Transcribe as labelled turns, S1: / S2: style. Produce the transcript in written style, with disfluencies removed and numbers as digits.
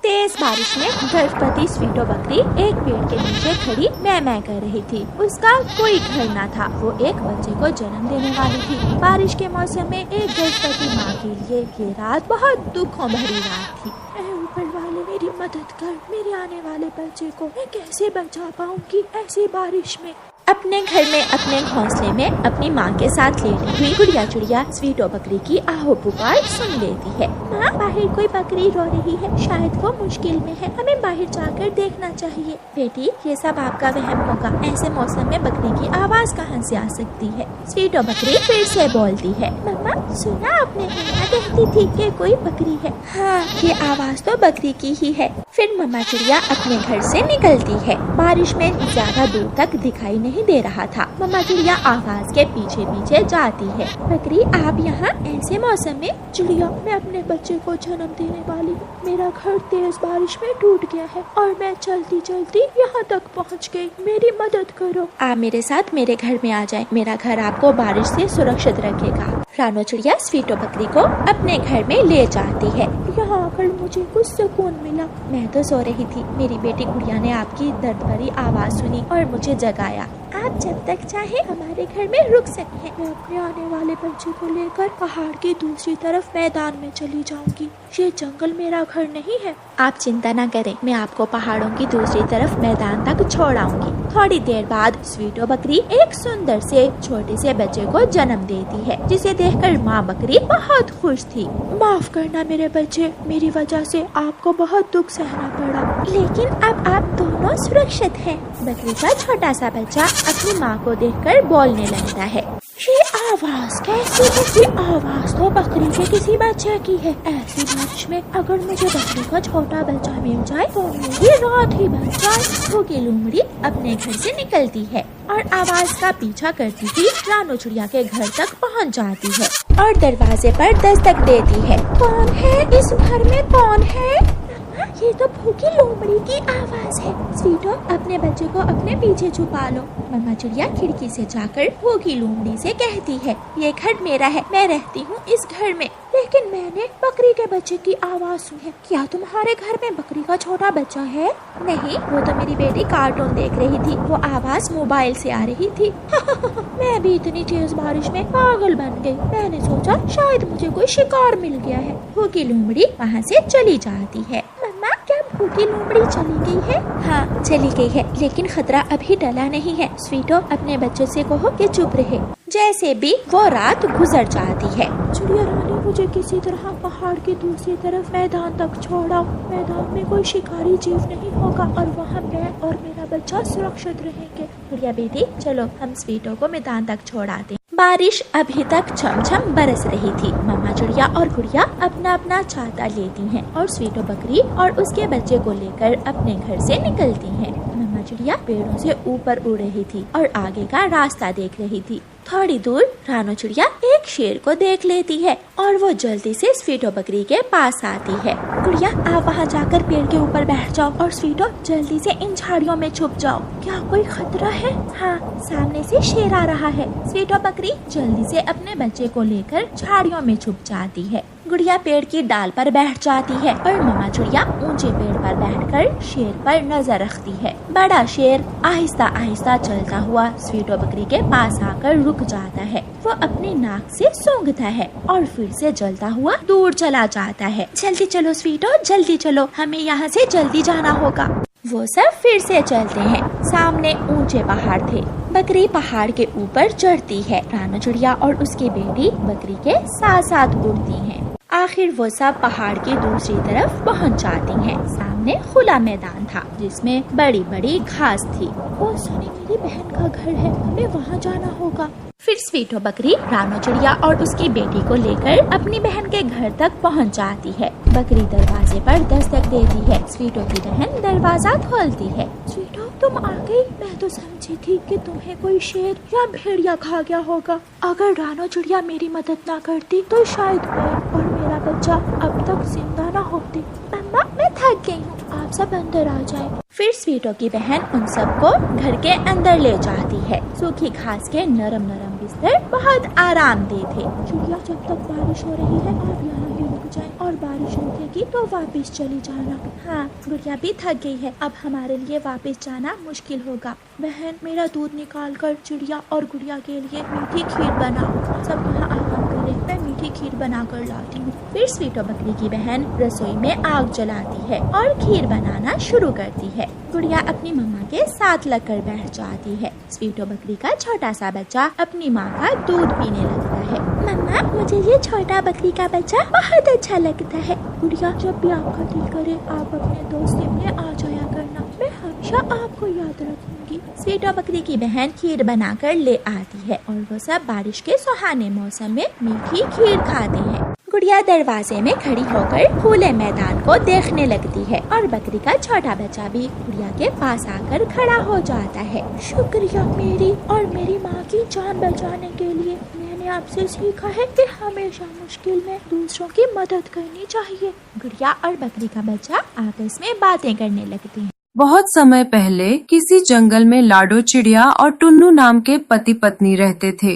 S1: तेज बारिश में गर्भवती स्वीटो बकरी एक पेड़ के नीचे खड़ी मैं कर रही थी। उसका कोई घर न था। वो एक बच्चे को जन्म देने वाली थी। बारिश के मौसम में एक गर्भवती माँ के लिए ये रात बहुत दुखों भरी रात थी। ऊपर वाले मेरी मदद कर, मेरे आने वाले बच्चे को मैं कैसे बचा पाऊंगी ऐसी बारिश में। अपने घर में अपने घोंसले में अपनी माँ के साथ लेटी हुई गुड़िया चिड़िया स्वीटो बकरी की आहो पुकार सुन लेती है। माँ, बाहर कोई बकरी रो रही है, शायद वो मुश्किल में है, हमें बाहर जाकर देखना चाहिए। बेटी, ये सब आपका वहम होगा। ऐसे मौसम में बकरी की आवाज कहाँ से आ सकती है? स्वीटो बकरी फिर से बोलती है। मम्मा, सुना आपने, मम्मा कहती थी कि कोई बकरी है। हाँ, ये आवाज तो बकरी की ही है। फिर मम्मा चिड़िया अपने घर से निकलती है। बारिश में ज्यादा दूर तक दिखाई नहीं दे रहा था। मम्मा चिड़िया आवाज के पीछे पीछे जाती है। बकरी, आप यहाँ ऐसे मौसम में? चिड़िया, मैं अपने बच्चे को जन्म देने वाली हूँ। मेरा घर तेज बारिश में टूट गया है और मैं चलती चलती यहाँ तक पहुँच गई। मेरी मदद करो। आप मेरे साथ मेरे घर में आ जाए। मेरा घर आपको बारिश से सुरक्षित रखेगा। रानो चिड़िया स्वीटो बकरी को अपने घर में ले जाती है। यहाँ आकर मुझे कुछ सुकून मिला। मैं तो सो रही थी। मेरी बेटी गुड़िया ने आपकी दर्द भरी आवाज सुनी और मुझे जगाया। आप जब तक चाहे हमारे घर में रुक सकते हैं। मैं अपने आने वाले बच्चे को लेकर पहाड़ की दूसरी तरफ मैदान में चली जाऊंगी। ये जंगल मेरा घर नहीं है। आप चिंता न करें, मैं आपको पहाड़ों की दूसरी तरफ मैदान तक छोड़ आऊंगी। थोड़ी देर बाद स्वीटो बकरी एक सुंदर से छोटे से बच्चे को जन्म देती है, जिसे देखकर माँ बकरी बहुत खुश थी। माफ करना मेरे बच्चे, मेरी वजह से आपको बहुत दुख सहना पड़ा, लेकिन अब आप दोनों सुरक्षित हैं। बकरी का छोटा सा बच्चा अपनी माँ को देखकर बोलने लगता है। ये आवाज कैसी है? ये आवाज तो बकरी के किसी बच्चे की है। ऐसी बारिश में अगर मुझे बकरी का छोटा बच्चा मिल जाए तो मेरी रात ही बन जाए। भूखी लोमड़ी अपने घर से निकलती है और आवाज का पीछा करती हुई रानो चिड़िया के घर तक पहुंच जाती है और दरवाजे पर दस्तक देती है। कौन है? इस घर में कौन है? ये तो भूखी लोमड़ी की आवाज है। स्वीटो, अपने बच्चे को अपने पीछे छुपा लो। मम्मा चिड़िया खिड़की से जाकर भूखी लोमड़ी से कहती है, ये घर मेरा है, मैं रहती हूँ इस घर में, लेकिन मैंने बकरी के बच्चे की आवाज सुनी है। क्या तुम्हारे घर में बकरी का छोटा बच्चा है? नहीं, वो तो मेरी बेटी कार्टून देख रही थी। वो आवाज मोबाइल से आ रही थी। मैं भी इतनी तेज बारिश में पागल बन गई। मैंने सोचा शायद मुझे कोई शिकार मिल गया है। भूखी लोमड़ी वहाँ से चली जाती है। मम्मा, क्या भूखी लोमड़ी चली गई है? हाँ, चली गई है, लेकिन खतरा अभी टला नहीं है। स्वीटो, अपने बच्चे से कहो कि चुप रहे। जैसे भी वो रात गुजर जाती है। चिड़िया रानी, मुझे किसी तरह पहाड़ की दूसरी तरफ मैदान तक छोड़ो। मैदान में कोई शिकारी जीव नहीं होगा और वहाँ मैं और मेरा बच्चा सुरक्षित रहेंगे। गुड़िया बेटी, चलो हम स्वीटो को मैदान तक छोड़ आते। बारिश अभी तक छम-छम बरस रही थी। मम्मा चिड़िया और गुड़िया अपना अपना छाता लेती हैं और स्वीटो बकरी और उसके बच्चे को लेकर अपने घर से निकलती हैं। मम्मा चिड़िया पेड़ों से ऊपर उड़ रही थी और आगे का रास्ता देख रही थी। थोड़ी दूर रानो चिड़िया एक शेर को देख लेती है और वो जल्दी से स्वीटो बकरी के पास आती है। गुड़िया, आप वहाँ जाकर पेड़ के ऊपर बैठ जाओ और स्वीटो जल्दी से इन झाड़ियों में छुप जाओ। क्या कोई खतरा है? हाँ, सामने से शेर आ रहा है। स्वीटो बकरी जल्दी से अपने बच्चे को लेकर झाड़ियों में छुप जाती है। गुड़िया पेड़ की डाल पर बैठ जाती है और मम्मा चिड़िया ऊंचे पेड़ पर बैठकर शेर पर नजर रखती है। बड़ा शेर आहिस्ता आहिस्ता चलता हुआ स्वीटो बकरी के पास आकर रुक जाता है। वो अपनी नाक से सूंघता है और फिर से जलता हुआ दूर चला जाता है। जल्दी चलो स्वीटो, जल्दी चलो, हमें यहाँ से जल्दी जाना होगा। वो सब फिर से चलते हैं। सामने ऊंचे पहाड़ थे। बकरी पहाड़ के ऊपर चढ़ती है। रानो चिड़िया और उसकी बेटी बकरी के साथ साथ उड़ती हैं। आखिर वो सब पहाड़ की दूसरी तरफ पहुंच जाती हैं। सामने खुला मैदान था जिसमें बड़ी बड़ी घास थी। वो सुनी, मेरी बहन का घर है, हमें वहाँ जाना होगा। फिर स्वीटो बकरी रानो चिड़िया और उसकी बेटी को लेकर अपनी बहन के घर तक पहुंच जाती है। बकरी दरवाजे पर दस्तक देती है। स्वीटो की बहन दरवाजा खोलती है। स्वीटो, तुम आ गई। मैं तो समझी थी कि तुम्हें कोई शेर या भेड़िया खा गया होगा। अगर रानो चिड़िया मेरी मदद ना करती तो शायद मैं और मेरा बच्चा अब तक जिंदा न होते। मम्मा, मैं थक गई हूँ, आप सब अंदर आ जाएं। फिर स्वीटो की बहन उन सबको घर के अंदर ले जाती है। सूखी घास के नरम नरम बिस्तर बहुत आरामदेह थे। चिड़िया, जब तक बारिश हो रही है आप यहाँ ही रुक जाएं और बारिश रुकेगी तो वापस चली जाना। हाँ, गुड़िया भी थक गई है, अब हमारे लिए वापस जाना मुश्किल होगा। बहन, मेरा दूध निकाल कर चिड़िया और गुड़िया के लिए मीठी खीर बनाओ। सब यहाँ आराम करें, मैं मीठी खीर बना कर लाती हूँ। फिर स्वीटो बकरी की बहन रसोई में आग जलाती है और खीर बनाना शुरू करती है। गुड़िया अपनी मम्मा के साथ लगकर बैठ जाती है। स्वीटो बकरी का छोटा सा बच्चा अपनी माँ का दूध पीने लगता है। मम्मा, मुझे ये छोटा बकरी का बच्चा बहुत अच्छा लगता है। गुड़िया, जब भी आपका दिल करे आप अपने दोस्त से मिलने आ जाया करना, मैं हमेशा आपको याद रखूंगी। स्वीटो बकरी की बहन खीर बनाकर ले आती है और वो सब बारिश के सुहाने मौसम में मीठी खीर खाते हैं। गुड़िया दरवाजे में खड़ी होकर खुले मैदान को देखने लगती है और बकरी का छोटा बच्चा भी गुड़िया के पास आकर खड़ा हो जाता है। शुक्रिया मेरी और मेरी माँ की जान बचाने के लिए। मैंने आपसे सीखा है कि हमेशा मुश्किल में दूसरों की मदद करनी चाहिए। गुड़िया और बकरी का बच्चा आपस में बातें करने लगते हैं।
S2: बहुत समय पहले किसी जंगल में लाडो चिड़िया और टुन्नू नाम के पति पत्नी रहते थे।